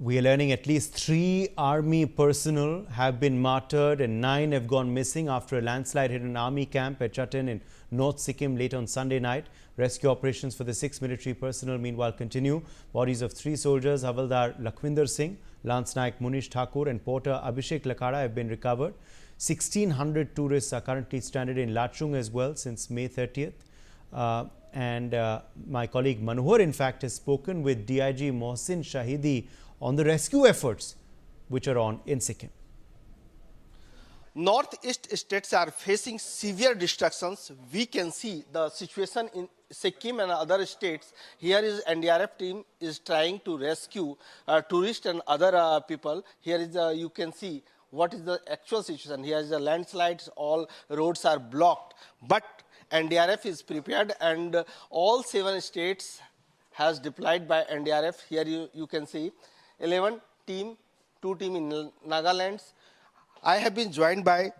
We are learning at least 3 army personnel have been martyred and 9 have gone missing after a landslide hit an army camp at Chatten in North Sikkim late on Sunday night. Rescue operations for the 6 military personnel meanwhile continue. Bodies of 3 soldiers, Havaldar Lakhwinder Singh, Lance Naik Munish Thakur and Porter Abhishek Lakhara have been recovered. 1,600 tourists are currently stranded in Lachung as well since May 30th. My colleague Manohar, in fact, has spoken with DIG Mohsin Shahedi on the rescue efforts which are on in Sikkim. Northeast states are facing severe destructions. We can see the situation in Sikkim and other states. Here is NDRF team is trying to rescue tourists and other people. Here is you can see what is the actual situation. Here is the landslides, all roads are blocked. But NDRF is prepared and all 7 states has deployed by NDRF. Here you can see 11 team, 2 team in Nagaland. I have been joined by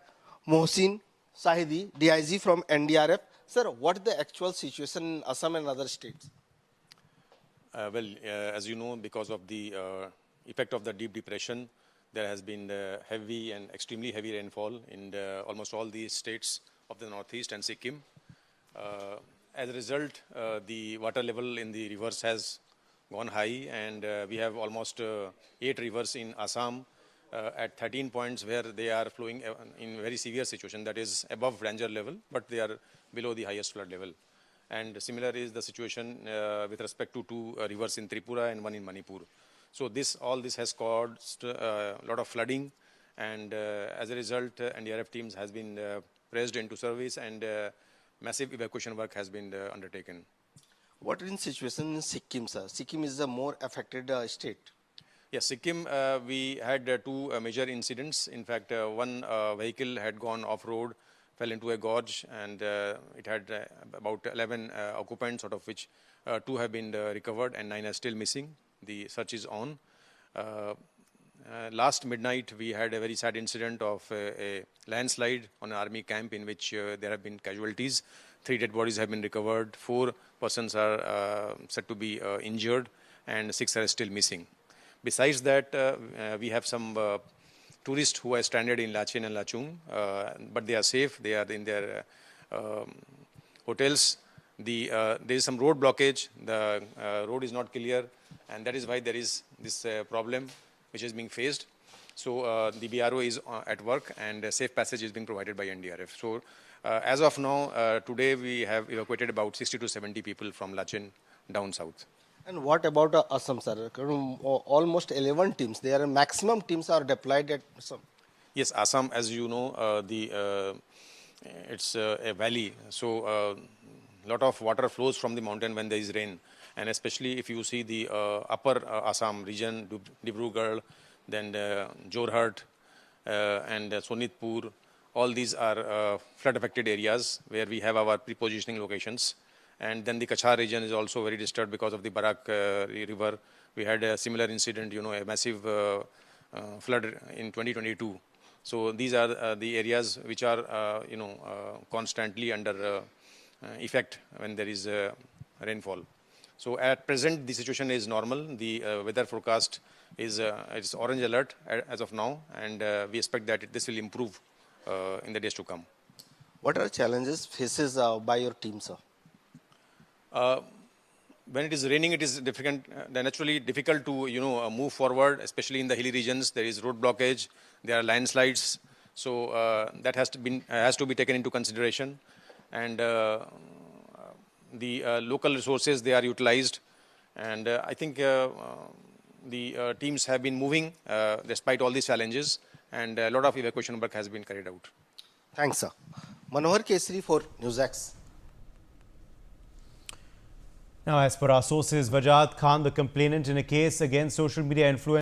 Mohsin Shahedi, DIG from NDRF. Sir, what is the actual situation in Assam and other states? As you know, because of the effect of the deep depression, there has been heavy and extremely heavy rainfall in almost all the states of the Northeast and Sikkim. As a result, the water level in the rivers has gone high, and we have almost 8 rivers in Assam at 13 points where they are flowing in very severe situation, that is above danger level, but they are below the highest flood level. And similar is the situation with respect to 2 rivers in Tripura and 1 in Manipur. So all this has caused a lot of flooding, and as a result, NDRF teams has been pressed into service, and massive evacuation work has been undertaken. What is the situation in Sikkim, sir? Sikkim is the more affected state. Yes, Sikkim, we had 2 major incidents. In fact, one vehicle had gone off-road, fell into a gorge, and it had about 11 occupants, out of which 2 have been recovered and 9 are still missing. The search is on. Last midnight, we had a very sad incident of a landslide on an army camp in which there have been casualties. 3 dead bodies have been recovered, 4 persons are said to be injured, and 6 are still missing. Besides that, we have some tourists who are stranded in Lachin and Lachung, but they are safe. They are in their hotels. There is some road blockage. The road is not clear, and that is why there is this problem which is being faced. So the BRO is at work, and safe passage is being provided by NDRF. So as of now, today we have evacuated about 60 to 70 people from Lachin down south. And what about Assam, sir? Almost 11 teams. Their maximum teams are deployed at Assam. Yes, Assam, as you know, it's a valley. So a lot of water flows from the mountain when there is rain. And especially if you see the upper Assam region, Dibrugarh, then Jorhat and Sonitpur, all these are flood-affected areas where we have our pre-positioning locations. And then the Kachar region is also very disturbed because of the Barak river. We had a similar incident, a massive flood in 2022. So these are the areas which are, constantly under effect when there is rainfall. So at present, the situation is normal. The weather forecast is it's orange alert as of now, and we expect that this will improve in the days to come. What are the challenges faces by your team, sir? When it is raining, it is naturally difficult to move forward, especially in the hilly regions. There is road blockage, there are landslides, so that has to be taken into consideration. And the local resources, they are utilized, and I think the teams have been moving despite all these challenges, and a lot of evacuation work has been carried out. Thanks, sir. Manohar Kesri for Newsx. Now, as per our sources, Wajahat Khan, the complainant in a case against social media influencer